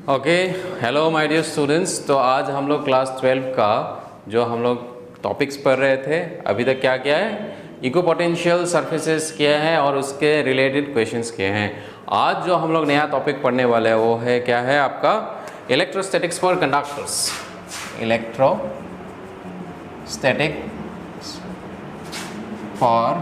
Okay, hello my dear students. तो आज हम लोग क्लास 12 का जो हम लोग टॉपिक्स पढ़ रहे थे, अभी तक क्या किया है, इक्विपोटेंशियल सरफेसेस किए हैं और उसके रिलेटेड क्वेश्चंस किए हैं। आज जो हम लोग नया टॉपिक पढ़ने वाले हैं वो है क्या है आपका electrostatics for conductors. Electrostatics for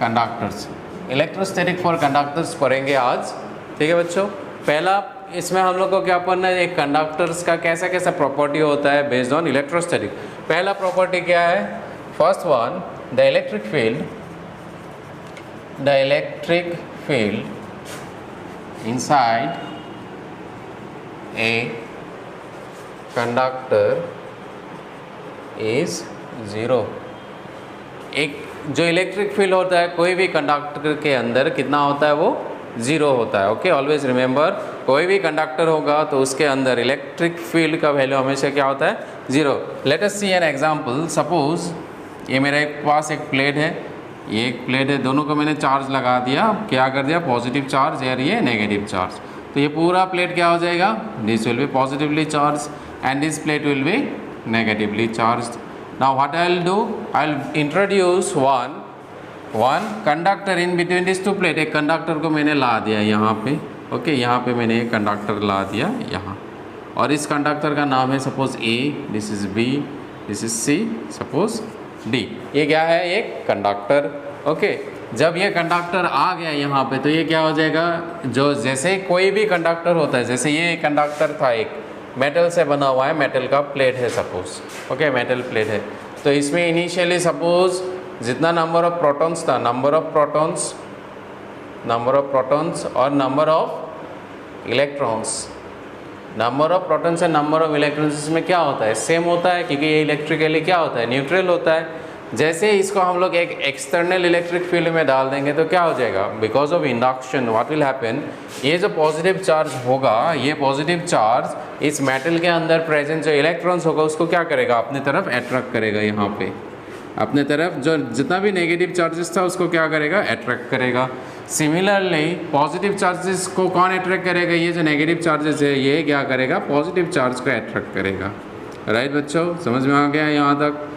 conductors, electrostatic for conductors पढ़ेंगे आज। ठीक है बच्चों, पहला इसमें हम लोग को क्या पढ़ना है, एक कंडक्टर्स का कैसा कैसा प्रॉपर्टी होता है बेस्ड ऑन इलेक्ट्रोस्टैटिक। पहला प्रॉपर्टी क्या है, first one, the electric field inside a conductor is zero. एक जो इलेक्ट्रिक फील्ड होता है कोई भी कंडक्टर के अंदर कितना होता है, वो ज़ीरो होता है। ओके, ऑलवेज रिमेंबर, कोई भी कंडक्टर होगा तो उसके अंदर इलेक्ट्रिक फील्ड का वैल्यू हमेशा क्या होता है, zero. Let us see an example. Suppose ये मेरे पास एक प्लेट है, ये एक प्लेट है, दोनों को मैंने चार्ज लगा दिया, क्या कर दिया, पॉजिटिव चार्ज और ये नेगेटिव चार्ज। तो ये पूरा प्लेट क्या हो जाएगा, this will be positively charge and this plate will be negatively charge. Now what I'll do, I'll introduce one conductor in between these two plate। एक कंडक्टर को मैंने ला दिया यहाँ पे। ओके, यहाँ पे मैंने एक कंडक्टर ला दिया यहाँ, और इस कंडक्टर का नाम है suppose A, this is B, this is C, suppose D। ये क्या है, एक कंडक्टर। ओके, जब ये कंडक्टर आ गया यहाँ पे तो ये क्या हो जाएगा, जो जैसे कोई भी कंडक्टर होता है, जैसे ये कंडक्टर था, एक मेटल से बना हुआ है, मेटल का प्लेट है सपोज। ओके, मेटल प्लेट है, तो इसमें इनिशियली सपोज जितना नंबर ऑफ प्रोटॉन्स था, नंबर ऑफ प्रोटॉन्स और number of electrons, number of protons and number of electrons इसमें क्या होता है, सेम होता है, क्योंकि ये इलेक्ट्रिकली क्या होता है, न्यूट्रल होता है। जैसे इसको हम लोग एक एक्सटर्नल इलेक्ट्रिक फील्ड में डाल देंगे तो क्या हो जाएगा, because of induction what will happen, ये जो पॉजिटिव चार्ज होगा, ये पॉजिटिव चार्ज इस मेटल के अंदर प्रेजेंट जो इलेक्ट्रॉन्स होगा उसको क्या करेगा, अपनी तरफ अट्रैक्ट करेगा। यहाँ पे अपने तरफ जो जितना भी नेगेटिव चार्जेस था उसको क्या करेगा, अट्रैक्ट करेगा। सिमिलरली पॉजिटिव चार्जेस को कौन अट्रैक्ट करेगा, ये जो नेगेटिव चार्जेस है ये क्या करेगा, पॉजिटिव चार्ज को अट्रैक्ट करेगा। राइट बच्चों, समझ में आ गया यहाँ तक।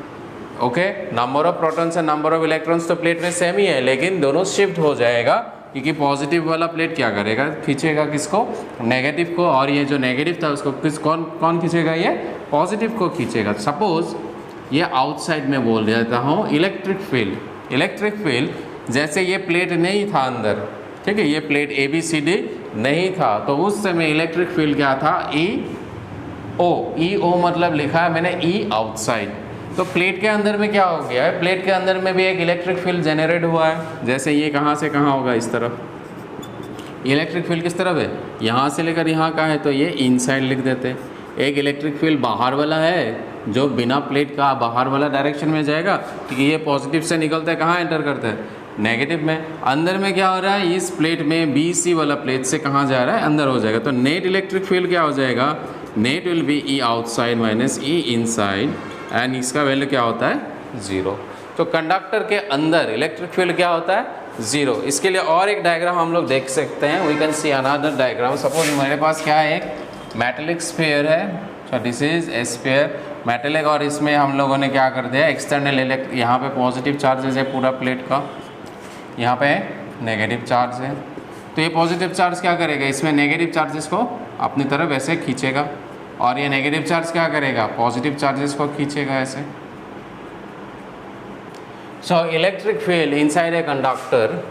Okay, number of protons and number of electrons तो प्लेट में सेम ही है, लेकिन दोनों शिफ्ट हो जाएगा, क्योंकि पॉजिटिव वाला प्लेट क्या करेगा, खींचेगा किसको, नेगेटिव को, और ये जो नेगेटिव था उसको कौन खींचेगा, ये पॉजिटिव को खींचेगा। सपोज ये आउटसाइड में बोल देता हूँ, इलेक्ट्रिक फील्ड जैसे ये प्लेट नहीं था अंदर, ठीक है, ये प्लेट ABCD नहीं था, तो उस समय इलेक्ट्रिक फील्ड क्या था, EO मतलब लिखा है मैंने E आउटसाइड। तो प्लेट के अंदर में क्या हो गया है, प्लेट के अंदर में भी एक इलेक्ट्रिक फील्ड जनरेट हुआ है। जैसे ये कहाँ से कहाँ होगा, इस तरफ इलेक्ट्रिक फील्ड किस तरफ है, यहाँ से लेकर यहाँ का है, तो ये इनसाइड लिख देते हैं। एक इलेक्ट्रिक फील्ड बाहर वाला है जो बिना प्लेट का बाहर वाला डायरेक्शन में जाएगा, क्योंकि ये पॉजिटिव से निकलता है, कहाँ एंटर करता है, नेगेटिव में। अंदर में क्या हो रहा है, इस प्लेट में BC वाला प्लेट से कहाँ जा रहा है, अंदर हो जाएगा। तो नेट इलेक्ट्रिक फील्ड क्या हो जाएगा, net will be E outside minus E inside, and इसका वैल्यू क्या होता है, ज़ीरो। तो कंडक्टर के अंदर इलेक्ट्रिक फील्ड क्या होता है, ज़ीरो। इसके लिए और एक डायग्राम हम लोग देख सकते हैं, we can see another diagram. Suppose मेरे पास क्या है, एक मेटेलिक स्फीयर है, so this is a sphere metallic, और इसमें हम लोगों ने क्या कर दिया, एक्सटर्नल यहाँ पे पॉजिटिव चार्जेस है पूरा प्लेट का, यहाँ पे नेगेटिव चार्ज है। तो ये पॉजिटिव चार्ज क्या करेगा, इसमें नेगेटिव चार्जेस को अपनी तरफ ऐसे खींचेगा, और ये नेगेटिव चार्ज क्या करेगा, पॉजिटिव चार्जेस को खींचेगा ऐसे। So electric field inside a conductor,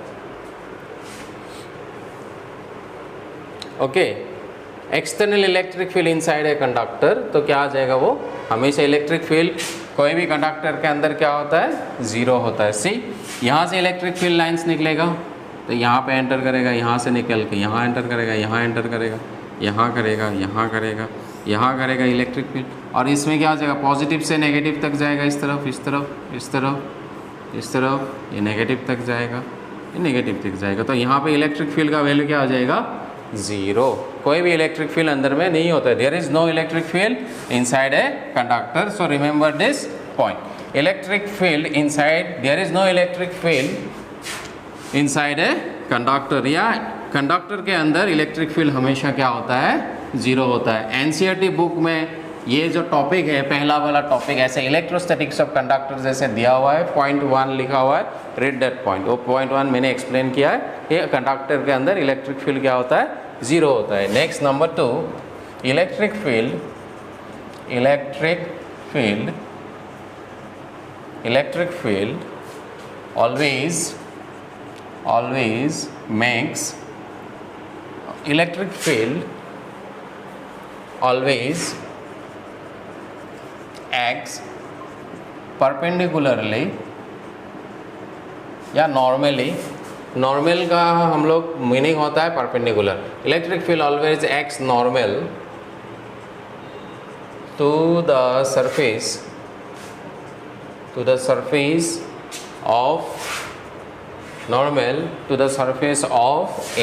okay, external electric field inside a conductor, तो क्या आ जाएगा, वो हमेशा इलेक्ट्रिक फील्ड कोई भी कंडक्टर के अंदर क्या होता है, ज़ीरो होता है। सी, यहाँ से इलेक्ट्रिक फील्ड लाइंस निकलेगा, तो यहाँ पे एंटर करेगा, यहाँ से निकल के यहाँ एंटर करेगा, यहाँ एंटर करेगा, यहाँ करेगा, यहाँ करेगा, यहाँ करेगा इलेक्ट्रिक फील्ड, और इसमें क्या हो जाएगा, पॉजिटिव से नेगेटिव तक जाएगा, इस तरफ, इस तरफ, इस तरफ, इस तरफ, ये नेगेटिव तक जाएगा, ये नेगेटिव तक जाएगा। तो यहाँ पे इलेक्ट्रिक फील्ड का वैल्यू क्या हो जाएगा, ज़ीरो। कोई भी इलेक्ट्रिक फील्ड अंदर में नहीं होता है, there is no electric field inside a conductor. So remember this point, electric field inside, there is no electric field inside a conductor, या कंडक्टर के अंदर इलेक्ट्रिक फील्ड हमेशा क्या होता है, जीरो होता है। एनसीईआरटी बुक में ये जो टॉपिक है, पहला वाला टॉपिक ऐसे इलेक्ट्रोस्टैटिक्स ऑफ कंडक्टर जैसे दिया हुआ है, पॉइंट 1 लिखा हुआ है, रीड दैट पॉइंट। वो पॉइंट 1 मैंने एक्सप्लेन किया है, ये कंडक्टर के अंदर इलेक्ट्रिक फील्ड क्या होता है, जीरो होता है। Next number 2, electric field always makes electric field always acts perpendicularly या नॉर्मली, नॉर्मल का हम लोग मीनिंग होता है perpendicular. Electric field always acts normal to the surface of a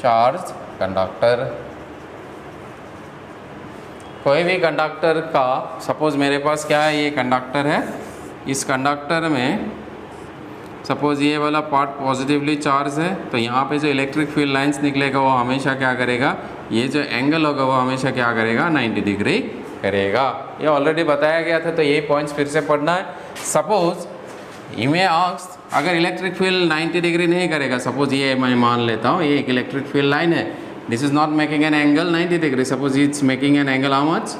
charged conductor. कोई भी कंडक्टर का, सपोज मेरे पास क्या है, ये कंडक्टर है, इस कंडक्टर में सपोज ये वाला पार्ट पॉजिटिवली चार्ज है, तो यहाँ पे जो इलेक्ट्रिक फील्ड लाइंस निकलेगा वो हमेशा क्या करेगा, ये जो एंगल होगा वो हमेशा क्या करेगा, 90 डिग्री करेगा। ये ऑलरेडी बताया गया था, तो ये पॉइंट्स फिर से पढ़ना है। सपोज यू मे आस्क, अगर इलेक्ट्रिक फील्ड 90 डिग्री नहीं करेगा, सपोज ये मैं मान लेता हूँ, ये एक इलेक्ट्रिक फील्ड लाइन है, this is not making an angle 90 degree, suppose it's making an angle how much,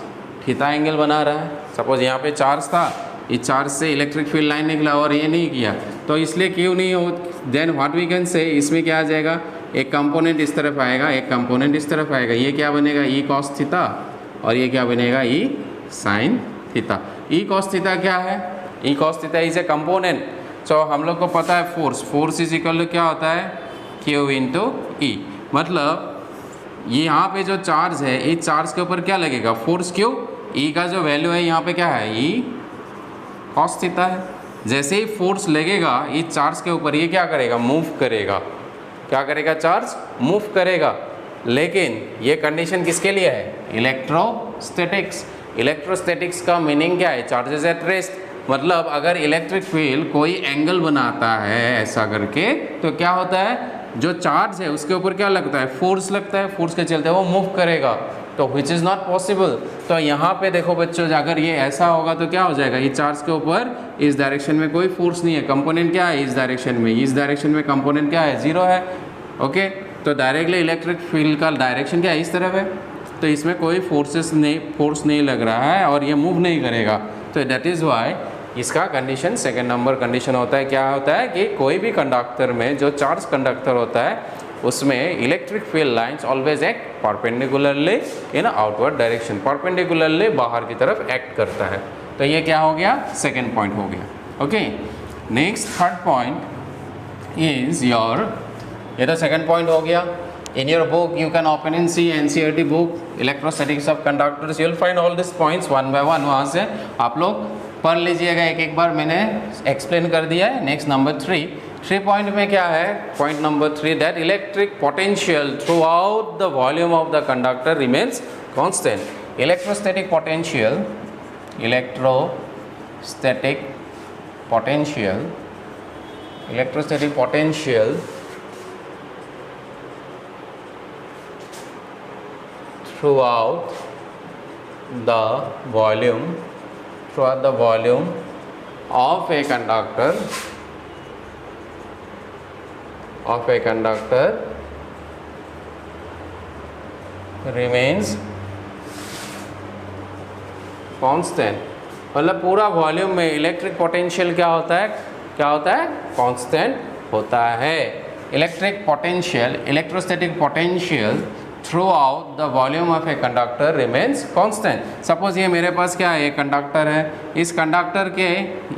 theta angle बना रहा है। सपोज यहाँ पे चार्ज था, इस चार्ज से इलेक्ट्रिक फील्ड लाइन निकला और ये नहीं किया, तो इसलिए क्यों नहीं हो, then what we can say, इसमें क्या आ जाएगा, एक कंपोनेंट इस तरफ आएगा, एक कंपोनेंट इस तरफ आएगा, ये क्या बनेगा, ई कॉस थीटा, और ये क्या बनेगा, E sine theta. E cos theta क्या है, E cos theta is a component. तो हम लोग को पता है फोर्स इज इक्वल टू क्या होता है, क्यू इंटू ई। मतलब ये यहाँ पे जो चार्ज है, इस चार्ज के ऊपर क्या लगेगा, फोर्स क्यू, ई का जो वैल्यू है यहाँ पे क्या है, ई कॉस थीटा है। जैसे ही फोर्स लगेगा इस चार्ज के ऊपर, ये क्या करेगा, मूव करेगा, क्या करेगा, चार्ज मूव करेगा। लेकिन ये कंडीशन किसके लिए है, इलेक्ट्रोस्टैटिक्स। इलेक्ट्रोस्टैटिक्स का मीनिंग क्या है, चार्जेस एट रेस्ट। मतलब अगर इलेक्ट्रिक फील्ड कोई एंगल बनाता है ऐसा करके, तो क्या होता है, जो चार्ज है उसके ऊपर क्या लगता है, फोर्स लगता है, फोर्स के चलते वो मूव करेगा, तो विच इज़ नॉट पॉसिबल। तो यहाँ पे देखो बच्चों, अगर ये ऐसा होगा तो क्या हो जाएगा, ये चार्ज के ऊपर इस डायरेक्शन में कोई फोर्स नहीं है, कंपोनेंट क्या है, इस डायरेक्शन में कंपोनेंट क्या है, जीरो है। ओके, तो डायरेक्टली इलेक्ट्रिक फील्ड का डायरेक्शन क्या है, इस तरफ है, तो इसमें कोई फोर्स नहीं लग रहा है और ये मूव नहीं करेगा। तो दैट इज़ वाई इसका कंडीशन सेकेंड नंबर कंडीशन होता है। क्या होता है कि कोई भी कंडक्टर में जो चार्ज कंडक्टर होता है उसमें electric field lines always act perpendicularly इन आउटवर्ड डायरेक्शन, परपेंडिकुलरली बाहर की तरफ एक्ट करता है। तो ये क्या हो गया, सेकेंड पॉइंट हो गया। Okay, next third point is your, ये तो सेकेंड पॉइंट हो गया। In your book you can open and see NCERT book electrostatics of conductors, you will find all these points one by one, वहाँ से आप लोग पढ़ लीजिएगा, एक एक बार मैंने एक्सप्लेन कर दिया है। नेक्स्ट नंबर 3 पॉइंट में क्या है, point number 3 that electric potential through out the volume of the conductor remains constant. Electrostatic potential throughout the volume of a conductor remains constant। मतलब पूरा वॉल्यूम में इलेक्ट्रिक पोटेंशियल क्या होता है, कांस्टेंट होता है। Electrostatic potential through out the volume of a conductor remains constant. Suppose ये मेरे पास क्या है, एक कंडक्टर है, इस कंडक्टर के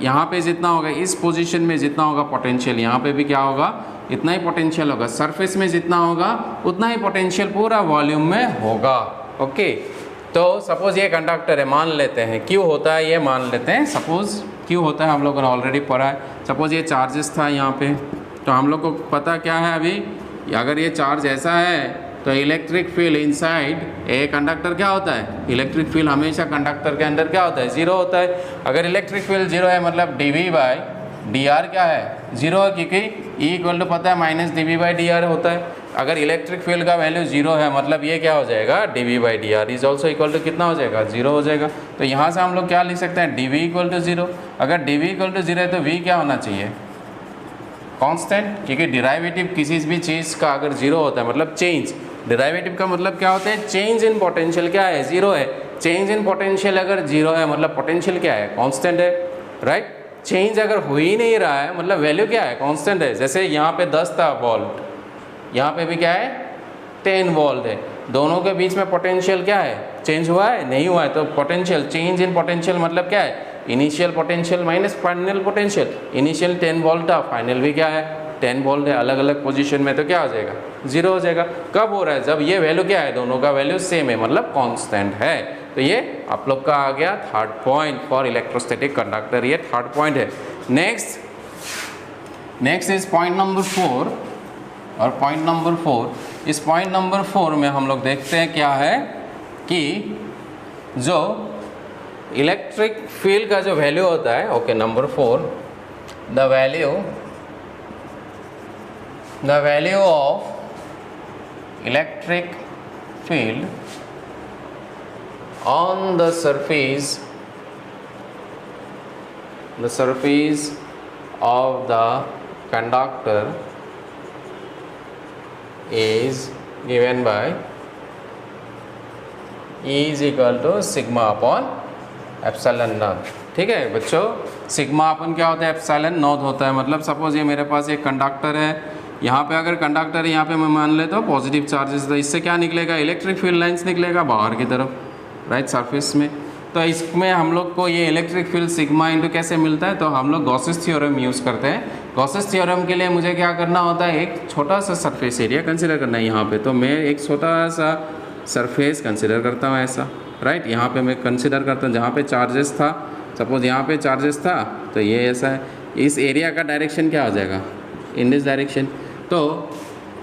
यहाँ पे जितना होगा, इस पोजीशन में जितना होगा पोटेंशियल, यहाँ पे भी क्या होगा, इतना ही पोटेंशियल होगा। सरफेस में जितना होगा उतना ही पोटेंशियल पूरा वॉल्यूम में होगा। ओके, तो सपोज ये कंडक्टर है, मान लेते हैं क्यों होता है, ये मान लेते हैं सपोज क्यों होता है, हम लोगों ने ऑलरेडी पढ़ा है। सपोज ये चार्जेस था यहाँ पे, तो हम लोग को पता क्या है अभी, अगर ये चार्ज ऐसा है तो electric field inside a conductor क्या होता है, इलेक्ट्रिक फील्ड हमेशा कंडक्टर के अंदर क्या होता है, जीरो होता है। अगर इलेक्ट्रिक फील्ड जीरो है मतलब डी आर क्या है 0 है, क्योंकि ई इक्वल टू पता है minus D V by D R होता है। अगर इलेक्ट्रिक फील्ड का वैल्यू 0 है मतलब ये क्या हो जाएगा D V by D R is also equal to कितना हो जाएगा 0 हो जाएगा। तो यहाँ से हम लोग क्या लिख सकते हैं डी वी इक्वल टू 0। अगर डी वी इक्वल टू 0 है तो वी क्या होना चाहिए कांस्टेंट, क्योंकि डिराइवेटिव किसी भी चीज़ का अगर 0 होता है मतलब चेंज, डिराइवेटिव का मतलब क्या होता है चेंज इन पोटेंशियल क्या है 0 है। चेंज इन पोटेंशियल अगर 0 है मतलब पोटेंशियल क्या है कांस्टेंट है, राइट। चेंज अगर हो ही नहीं रहा है मतलब वैल्यू क्या है कांस्टेंट है। जैसे यहाँ पे 10 था वोल्ट, यहाँ पे भी क्या है 10 वोल्ट है, दोनों के बीच में पोटेंशियल क्या है चेंज हुआ है नहीं हुआ है। तो पोटेंशियल चेंज इन पोटेंशियल मतलब क्या है initial potential minus final potential. Initial 10 volt था, फाइनल भी क्या है 10 वोल्ट है। अलग अलग पोजीशन में तो क्या हो जाएगा 0 हो जाएगा। कब हो रहा है जब ये वैल्यू क्या है दोनों का वैल्यू सेम है मतलब कांस्टेंट है। तो ये आप लोग का आ गया third point for electrostatic conductor, ये थर्ड पॉइंट है। Next is point number 4। और पॉइंट नंबर 4, इस पॉइंट नंबर 4 में हम लोग देखते हैं क्या है कि जो इलेक्ट्रिक फील्ड का जो वैल्यू होता है, okay number 4, the value of electric field on the surface of the conductor is given by E is equal to sigma upon epsilon naught। ठीक है बच्चों, सिग्मा अपन क्या होता है एप्सिलॉन नॉट होता है। मतलब सपोज ये मेरे पास एक कंडक्टर है, यहाँ पे अगर कंडक्टर यहाँ पे मैं मान लेता हूँ पॉजिटिव चार्जेस, तो इससे क्या निकलेगा इलेक्ट्रिक फील्ड लाइंस निकलेगा बाहर की तरफ, राइट सरफेस में। तो इसमें हम लोग को ये इलेक्ट्रिक फील्ड सिग्मा इंटू कैसे मिलता है, तो हम लोग गॉसेस थ्योरम यूज़ करते हैं। गॉसेस थ्योरम के लिए मुझे क्या करना होता है एक छोटा सा सरफेस एरिया कंसिडर करना है यहाँ पे। तो मैं एक छोटा सा सरफेस कंसिडर करता हूँ ऐसा, राइट। यहाँ पे मैं कंसिडर करता हूँ जहाँ पे चार्जेस था, सपोज यहाँ पे चार्जेस था तो ये ऐसा है। इस एरिया का डायरेक्शन क्या हो जाएगा इन दिस डायरेक्शन। तो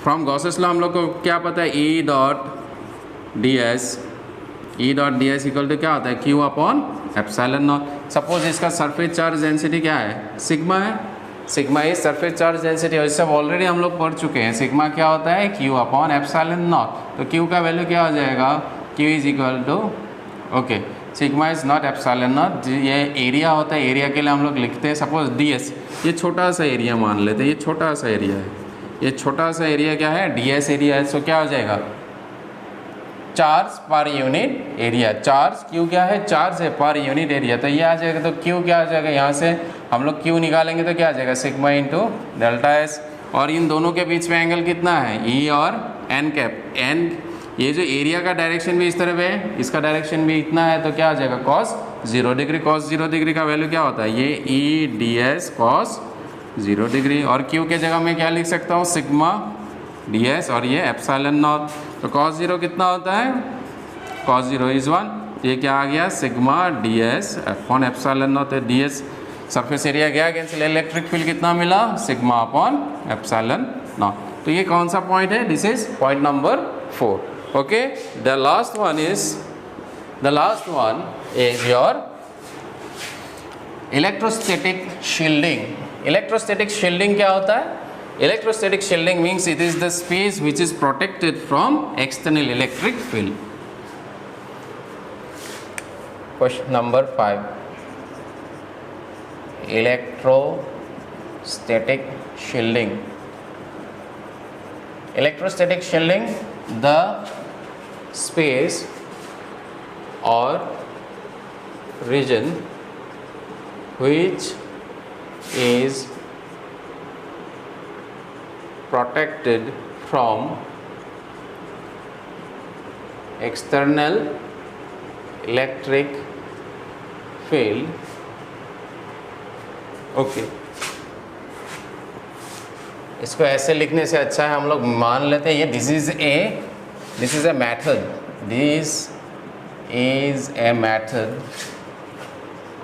फ्रॉम गॉसेस लॉ हम लोग को क्या पता है E dot D S equal to क्या होता है Q upon epsilon naught. Suppose इसका सरफेस चार्ज डेंसिटी क्या है सिग्मा है, sigma is surface charge density, और इससे ऑलरेडी हम लोग पढ़ चुके हैं सिग्मा क्या होता है क्यू अपॉन एप्सिलॉन नॉट। तो क्यू का वैल्यू क्या हो जाएगा Q is equal to okay sigma is not epsilon naught. ये एरिया होता है, एरिया के लिए हम लोग लिखते हैं सपोज डी एस, ये छोटा सा एरिया मान लेते हैं, ये छोटा सा एरिया है, ये छोटा सा एरिया क्या है डी एस एरिया है। सो क्या हो जाएगा charge per unit area, charge Q क्या है चार्ज है पर यूनिट एरिया। तो ये आ जाएगा, तो क्यू क्या आ जाएगा यहाँ से हम लोग क्यू निकालेंगे तो क्या आ जाएगा सिग्मा इंटू डेल्टा एस। और इन दोनों के बीच में एंगल कितना है ई और एन कैप, एन ये जो एरिया का डायरेक्शन भी इस तरफ है, इसका डायरेक्शन भी इतना है, तो क्या आ जाएगा कॉस 0 डिग्री। कॉस 0 डिग्री का वैल्यू क्या होता है ये E D S cos 0 degree. और क्यू के जगह मैं क्या लिख सकता हूँ सिग्मा डी एस और ये एप्सिलॉन नॉट। तो कॉस 0 कितना होता है कॉस 0 इज़ 1, ये क्या आ गया sigma D S upon epsilon not. D S surface area गया कैंसिल, इलेक्ट्रिक फील्ड कितना मिला सिग्मा अपॉन एप्सिलॉन नॉट। तो ये कौन सा पॉइंट है this is point number 4। Okay the last one is your electrostatic shielding. Electrostatic shielding क्या होता है, electrostatic shielding means it is the space which is protected from external electric field. Question number 5, electrostatic shielding. Electrostatic shielding, the space or region which is protected from external electric field. Okay इसको ऐसे लिखने से अच्छा है हम लोग मान लेते हैं ये this is a method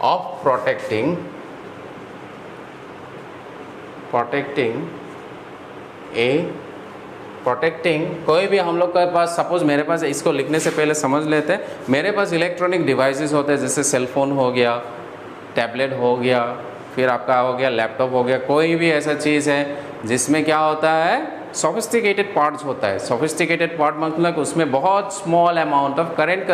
of protecting कोई भी हम लोग के पास, सपोज मेरे पास, इसको लिखने से पहले समझ लेते हैं, मेरे पास इलेक्ट्रॉनिक डिवाइसेस होते हैं जैसे सेल फोन हो गया, टैबलेट हो गया, फिर आपका हो गया लैपटॉप हो गया, कोई भी ऐसा चीज़ है जिसमें क्या होता है सोफिस्टिकेटेड पार्ट्स होता है। सोफिस्टिकेटेड पार्ट मतलब उसमें बहुत small amount of current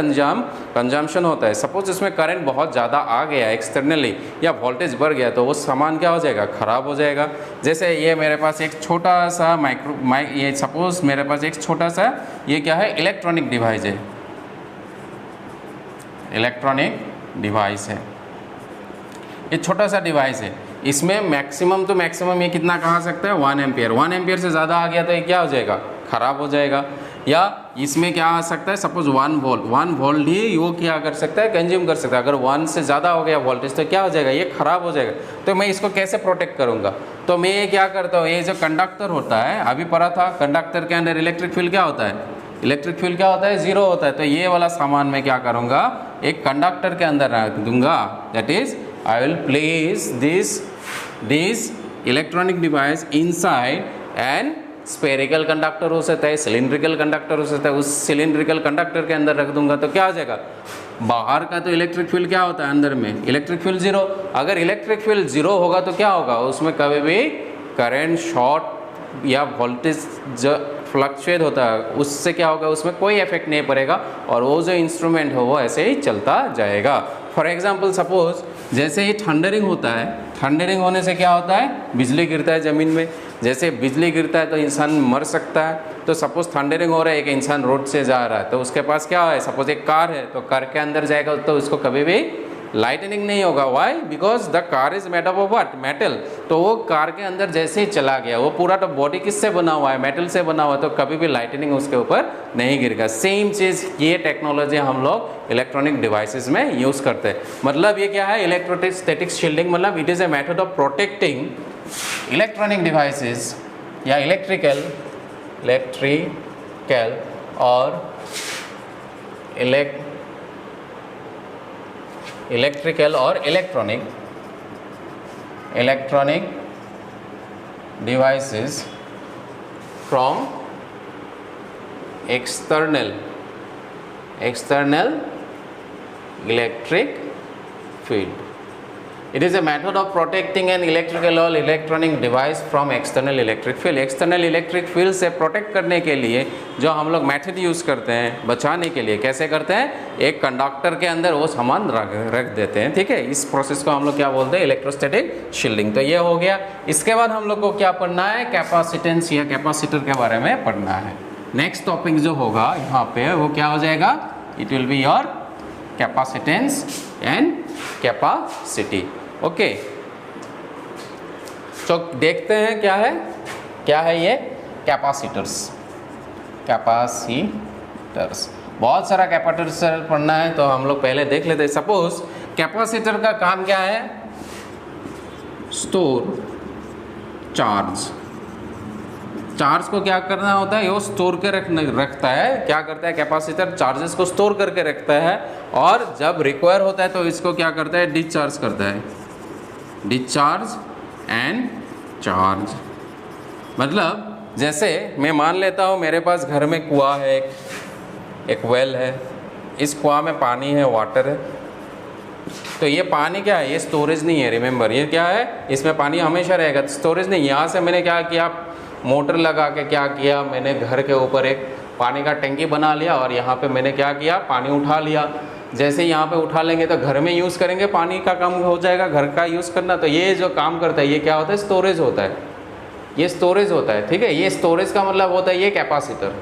consumption होता है। सपोज इसमें करंट बहुत ज़्यादा आ गया एक्सटर्नली या वोल्टेज बढ़ गया तो वो सामान क्या हो जाएगा, ख़राब हो जाएगा। जैसे ये मेरे पास एक छोटा सा ये सपोज मेरे पास एक छोटा सा ये क्या है इलेक्ट्रॉनिक डिवाइस है, इलेक्ट्रॉनिक डिवाइस है, ये छोटा सा डिवाइस है। इसमें मैक्सिमम तो मैक्सिमम ये कितना कहा सकता है 1 एम्पियर। 1 एम्पियर से ज़्यादा आ गया तो ये क्या हो जाएगा, ख़राब हो जाएगा। या इसमें क्या आ सकता है सपोज 1 वोल्ट ही वो क्या कर सकता है कंज्यूम कर सकता है। अगर 1 से ज़्यादा हो गया वोल्टेज तो क्या हो जाएगा, ये ख़राब हो जाएगा। तो मैं इसको कैसे प्रोटेक्ट करूँगा, तो मैं ये क्या करता हूँ, ये जो कंडक्टर होता है अभी पढ़ा था, कंडक्टर के अंदर इलेक्ट्रिक फील्ड क्या होता है, इलेक्ट्रिक फील्ड क्या होता है 0 होता है। तो ये वाला सामान मैं क्या करूँगा एक कंडक्टर के अंदर रख दूँगा, that is I will place this electronic device inside and spherical conductor हो सकता है, सिलिंड्रिकल कंडक्टर हो सकता है, उस सिलिंड्रिकल कंडक्टर के अंदर रख दूंगा तो क्या हो जाएगा, बाहर का तो इलेक्ट्रिक फील्ड क्या होता है अंदर में इलेक्ट्रिक फील्ड 0। अगर इलेक्ट्रिक फील्ड 0 होगा तो क्या होगा, उसमें कभी भी करंट शॉर्ट या वोल्टेज जो फ्लक्चुएट होता है उससे क्या होगा, उसमें कोई इफेक्ट नहीं पड़ेगा और वो जो इंस्ट्रूमेंट हो वो ऐसे ही चलता जाएगा। फॉर एग्जांपल सपोज जैसे ही थंडरिंग होता है, थंडरिंग होने से क्या होता है बिजली गिरता है ज़मीन में। जैसे बिजली गिरता है तो इंसान मर सकता है। तो सपोज थंडरिंग हो रहा है, एक इंसान रोड से जा रहा है तो उसके पास क्या है, सपोज एक कार है तो कार के अंदर जाएगा तो उसको कभी भी लाइटनिंग नहीं होगा। Why, because the car is made up of what, metal. तो वो कार के अंदर जैसे ही चला गया वो पूरा तो बॉडी किससे बना हुआ है, मेटल से बना हुआ है, तो कभी भी लाइटनिंग उसके ऊपर नहीं गिरेगा। सेम चीज़ ये टेक्नोलॉजी हम लोग इलेक्ट्रॉनिक डिवाइसेस में यूज़ करते हैं। मतलब ये क्या है इलेक्ट्रोस्टैटिक शील्डिंग, मतलब it is a method of protecting electronic devices या इलेक्ट्रिकल और इलेक्ट्रिकल और electronic devices from external electric field. It is a method of protecting an electrical or electronic device from external electric field. External electric field से protect करने के लिए जो हम लोग मेथड यूज़ करते हैं बचाने के लिए, कैसे करते हैं, एक कंडक्टर के अंदर वो सामान रख देते हैं। ठीक है, इस प्रोसेस को हम लोग क्या बोलते हैं इलेक्ट्रोस्टैटिक शील्डिंग। तो ये हो गया। इसके बाद हम लोग को क्या पढ़ना है, कैपेसिटेंस या कैपेसिटर के बारे में पढ़ना है। नेक्स्ट टॉपिक जो होगा यहाँ पे वो क्या हो जाएगा, it will be your capacitance and capacity. Okay, तो देखते हैं क्या है ये कैपेसिटर्स। बहुत सारा कैपेसिटर पढ़ना है तो हम लोग पहले देख लेते हैं। सपोज कैपेसिटर का काम क्या है, स्टोर चार्ज को क्या करना होता है, वो स्टोर के रखता है। क्या करता है कैपेसिटर, चार्जेस को स्टोर करके रखता है और जब रिक्वायर होता है तो इसको क्या करता है डिस्चार्ज करता है, डिस्चार्ज एंड चार्ज। मतलब जैसे मैं मान लेता हूँ मेरे पास घर में कुआं है, एक वेल है, इस कुआं में पानी है, वाटर है। तो ये पानी क्या है, ये स्टोरेज नहीं है। रिमेंबर ये क्या है, इसमें पानी हमेशा रहेगा, स्टोरेज नहीं। यहाँ से मैंने क्या किया, मोटर लगा के क्या किया, मैंने घर के ऊपर एक पानी का टंकी बना लिया और यहाँ पे मैंने क्या किया, पानी उठा लिया। जैसे यहाँ पे उठा लेंगे तो घर में यूज़ करेंगे, पानी का काम हो जाएगा, घर का यूज़ करना। तो ये जो काम करता है ये क्या होता है, स्टोरेज होता है, ये स्टोरेज होता है। ठीक है, ये स्टोरेज का मतलब होता है ये कैपेसिटर।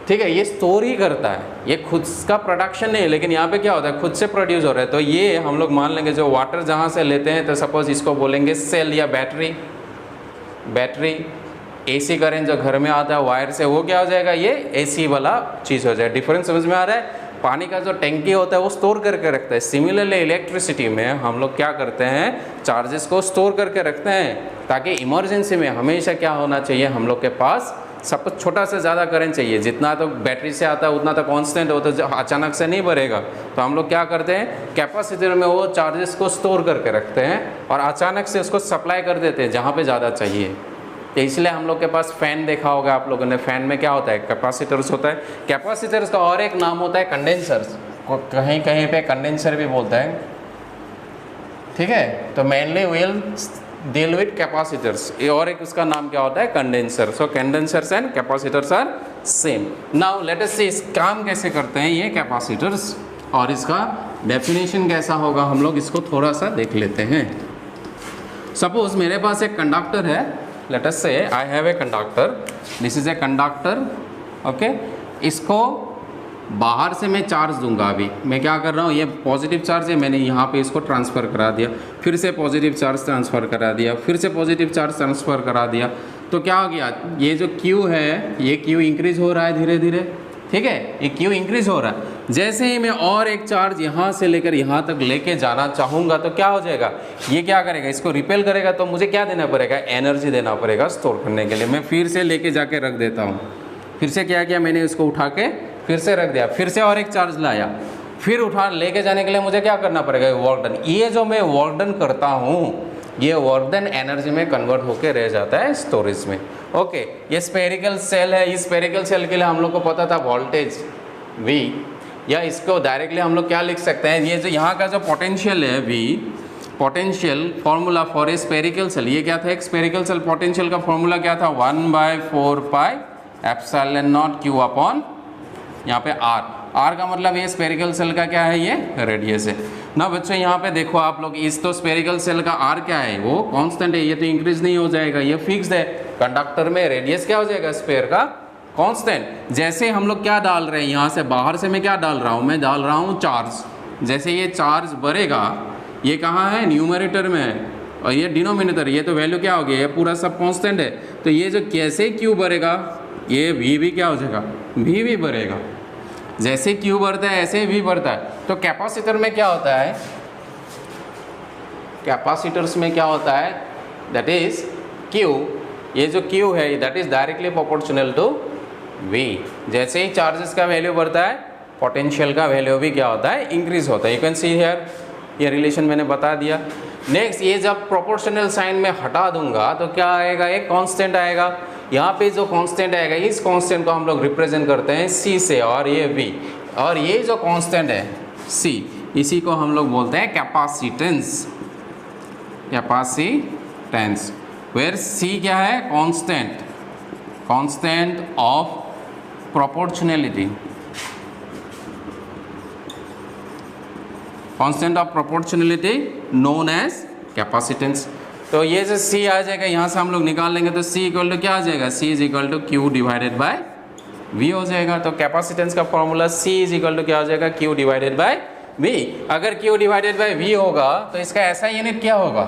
ठीक है, ये स्टोर ही करता है, ये खुद का प्रोडक्शन नहीं है। लेकिन यहाँ पे क्या होता है, खुद से प्रोड्यूस हो रहा है। तो ये हम लोग मान लेंगे जो वाटर जहाँ से लेते हैं, तो सपोज इसको बोलेंगे सेल या बैटरी। एसी करंट जो घर में आता है वायर से, वो क्या हो जाएगा, ये एसी वाला चीज़ हो जाएगा। डिफरेंस समझ में आ रहा है। पानी का जो टैंकी होता है वो स्टोर करके रखता है। सिमिलरली इलेक्ट्रिसिटी में हम लोग क्या करते हैं, चार्जेस को स्टोर करके रखते हैं ताकि इमरजेंसी में हमेशा क्या होना चाहिए, हम लोग के पास सब कुछ छोटा से ज़्यादा करंट चाहिए। जितना तो बैटरी से आता है उतना तो कांस्टेंट होता है, अचानक से नहीं भरेगा। तो हम लोग क्या करते हैं, कैपेसिटर में वो चार्जेस को स्टोर करके रखते हैं और अचानक से उसको सप्लाई कर देते हैं जहाँ पे ज़्यादा चाहिए। तो इसलिए हम लोग के पास फ़ैन देखा होगा आप लोगों ने, फ़ैन में क्या होता है, कैपेसिटर्स होता है। कैपेसिटर्स का और एक नाम होता है कंडेंसर्स, को कहीं कहीं पे कंडेंसर भी बोलता है। ठीक है। तो mainly will deal with capacitors, और एक उसका नाम क्या होता है, condenser. So condensers and capacitors are same. Now let us see इस काम कैसे करते हैं ये कैपेसिटर्स, और इसका डेफिनेशन कैसा होगा, हम लोग इसको थोड़ा सा देख लेते हैं। सपोज मेरे पास एक कंडक्टर है, लेट अस से I have a conductor, this is a conductor, okay. इसको बाहर से मैं चार्ज दूंगा। अभी मैं क्या कर रहा हूँ, ये पॉजिटिव चार्ज है, मैंने यहाँ पे इसको ट्रांसफ़र करा दिया, फिर से पॉजिटिव चार्ज ट्रांसफ़र करा दिया, फिर से पॉजिटिव चार्ज ट्रांसफ़र करा दिया, तो क्या हो गया, ये जो Q है ये Q इंक्रीज हो रहा है धीरे धीरे, ठीक है, ये Q इंक्रीज हो रहा है। जैसे ही मैं और एक चार्ज यहाँ से लेकर यहाँ तक लेके जाना चाहूँगा तो क्या हो जाएगा, ये क्या करेगा, इसको रिपेल करेगा, तो मुझे क्या देना पड़ेगा, एनर्जी देना पड़ेगा स्टोर करने के लिए। मैं फिर से लेके जाके रख देता हूँ, फिर से क्या किया मैंने, इसको उठा के फिर से रख दिया, फिर से और एक चार्ज लाया, फिर उठा लेके जाने के लिए मुझे क्या करना पड़ेगा, वर्क डन। ये जो मैं वर्क डन करता हूँ ये वर्क डन एनर्जी में कन्वर्ट होके रह जाता है स्टोरेज में, ओके। ये स्फेरिकल सेल है, इस स्फेरिकल सेल के लिए हम लोग को पता था वोल्टेज V, या इसको डायरेक्टली हम लोग क्या लिख सकते हैं, ये जो यहाँ का जो पोटेंशियल है V, potential formula for a spherical shell, ये क्या था, एक स्फेरिकल सेल पोटेंशियल का फॉर्मूला क्या था, 1/4 pi epsilon not Q upon यहाँ पे R का मतलब ये स्फेरिकल सेल का क्या है, ये रेडियस है ना। बच्चों यहाँ पे देखो आप लोग, इस तो स्फेरिकल सेल का R क्या है, वो कांस्टेंट है, ये तो इंक्रीज नहीं हो जाएगा, ये फिक्स्ड है। कंडक्टर में रेडियस क्या हो जाएगा, स्फेयर का कांस्टेंट। जैसे हम लोग क्या डाल रहे हैं, यहाँ से बाहर से मैं क्या डाल रहा हूँ, मैं डाल रहा हूँ चार्ज। जैसे ये चार्ज बढ़ेगा, ये कहाँ है, न्यूमरेटर में है, और ये डिनोमिनेटर, ये तो वैल्यू क्या हो गया, ये पूरा सब कांस्टेंट है। तो ये जो कैसे Q बढ़ेगा, ये V भी क्या हो जाएगा, V भी बढ़ेगा। जैसे Q बढ़ता है ऐसे V बढ़ता है। तो कैपेसिटर में क्या होता है, कैपेसिटर्स में क्या होता है, दैट इज Q, ये जो Q है that is directly proportional to V। जैसे ही चार्जेस का वैल्यू बढ़ता है पोटेंशियल का वैल्यू भी क्या होता है, इंक्रीज होता है। यू कैन सी हियर, ये रिलेशन मैंने बता दिया। नेक्स्ट, ये जब प्रोपोर्शनल साइन में हटा दूंगा तो क्या आएगा, एक कांस्टेंट आएगा। यहाँ पे जो कांस्टेंट आएगा, इस कांस्टेंट को हम लोग रिप्रेजेंट करते हैं C से, और ये V, और ये जो कांस्टेंट है C, इसी को हम लोग बोलते हैं कैपेसिटेंस, कैपेसिटेंस, वेयर C क्या है, constant, constant of proportionality, constant of proportionality known as capacitance. तो ये जो C आ जाएगा, यहाँ से हम लोग निकाल लेंगे, तो C इक्वल टू क्या आ जाएगा, C is equal to Q divided by V हो जाएगा। तो कैपेसिटेंस का formula C is equal to क्या हो जाएगा, Q डिवाइडेड बाय V। अगर Q डिवाइडेड बाय V होगा तो इसका ऐसा यूनिट क्या होगा,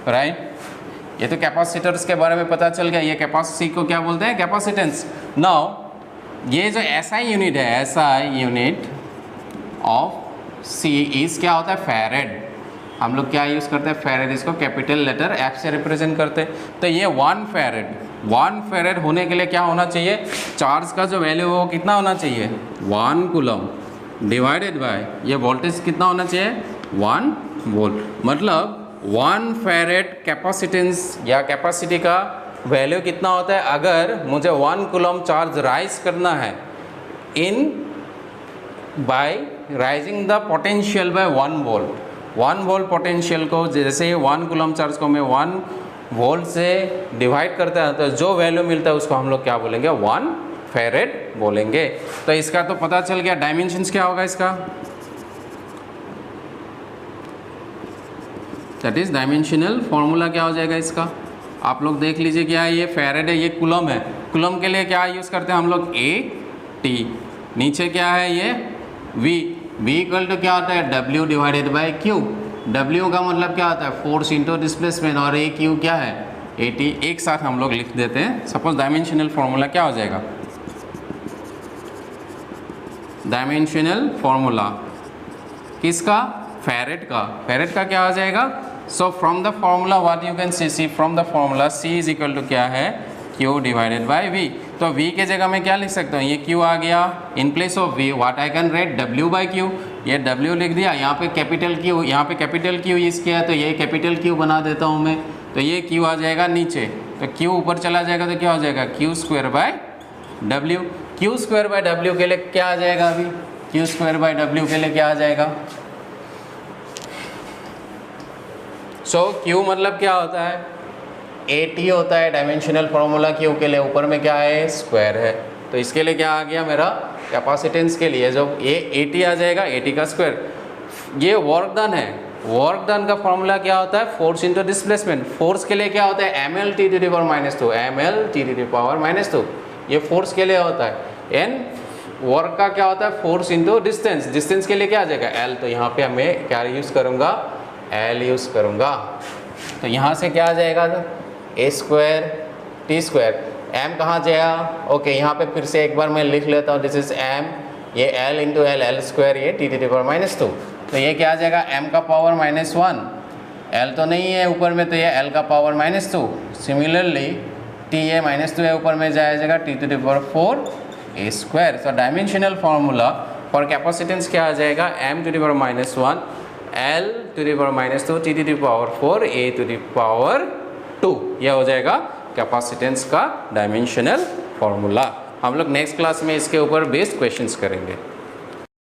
राइट। ये तो कैपेसिटर्स के बारे में पता चल गया, ये कैपेसिटी को क्या बोलते हैं, कैपेसिटेंस। नाउ ये जो SI यूनिट है, SI unit of C is क्या होता है, फैरेड। हम लोग क्या यूज़ करते हैं, फैरेड, इसको कैपिटल लेटर F से रिप्रेजेंट करते हैं। तो ये 1 फैरेड होने के लिए क्या होना चाहिए, चार्ज का जो वैल्यू हो कितना होना चाहिए, 1 कूलम डिवाइडेड बाय ये वोल्टेज कितना होना चाहिए, 1 वोल्ट। मतलब 1 फैरेड कैपेसिटेंस या कैपेसिटी का वैल्यू कितना होता है, अगर मुझे 1 कूलम चार्ज राइज करना है in by rising the potential bye 1 volt. 1 volt potential को, जैसे 1 कूलम चार्ज को मैं 1 वोल्ट से डिवाइड करता है तो जो वैल्यू मिलता है उसको हम लोग क्या बोलेंगे, 1 फैरेड बोलेंगे। तो इसका तो पता चल गया, डायमेंशंस क्या होगा इसका, दैट इज डायमेंशनल फॉर्मूला क्या हो जाएगा इसका, आप लोग देख लीजिए। क्या है, ये फैरेड है, ये कूलम है। कूलम के लिए क्या यूज़ करते हैं हम लोग, AT। नीचे क्या है, ये V इक्वल टू क्या होता है, W divided by Q। W का मतलब क्या होता है, फोर्स इंटू डिस्प्लेसमेंट, और AQ क्या है, AT। एक साथ हम लोग लिख देते हैं। सपोज डायमेंशनल फॉर्मूला क्या हो जाएगा, डायमेंशनल फॉर्मूला किसका, फैरेड का। फैरेड का क्या हो जाएगा, so from the formula what you can see from the formula C is equal to क्या है, Q डिवाइडेड बाय V। तो V के जगह में क्या लिख सकता हूँ, ये Q आ गया, in place of V what I can write, W by Q। ये W लिख दिया, यहाँ पे कैपिटल Q, यहाँ पे कैपिटल Q यूज़ किया है तो ये कैपिटल Q बना देता हूँ मैं। तो ये Q आ जाएगा नीचे, तो Q ऊपर चला जाएगा तो क्या हो जाएगा, Q square by W। Q square by W के लिए क्या आ जाएगा, अभी Q स्क्वायर बाय W के लिए क्या आ जाएगा, सो Q मतलब क्या होता है, AT होता है डायमेंशनल फॉर्मूला Q के लिए, ऊपर में क्या है स्क्वायर है, तो इसके लिए क्या आ गया मेरा कैपेसिटेंस के लिए जब ये AT आ जाएगा, AT का स्क्वायर। ये वर्क डन है, वर्क डन का फॉर्मूला क्या होता है फोर्स इंटू डिस्प्लेसमेंट। फोर्स के लिए क्या होता है ml t to the power -2, ml t to the power -2, ये फोर्स के लिए होता है। एंड वर्क का क्या होता है फोर्स इंटू डिस्टेंस, डिस्टेंस के लिए क्या आ जाएगा L, तो यहाँ पे मैं क्या यूज़ करूँगा L यूज़ करूँगा। तो यहाँ से क्या आ जाएगा a square t square, m कहाँ जाएगा, ओके यहाँ पे फिर से एक बार मैं लिख लेता हूँ, दिस इज m, ये L इंटू L स्क्वायर, ये t टू द पावर -2, तो ये क्या आ जाएगा m का पावर -1, L तो नहीं है ऊपर में, तो ये L का पावर -2, सिमिलरली t ये -2 है ऊपर में जाएगा t to the power 4 a square. तो डायमेंशनल फार्मूला फॉर कैपेसिटेंस क्या आ जाएगा m to the power -1 L to the power -2 t to the power 4 a to the power 2, यह हो जाएगा कैपेसिटेंस का डायमेंशनल फार्मूला। हम लोग नेक्स्ट क्लास में इसके ऊपर बेस्ड क्वेश्चंस करेंगे।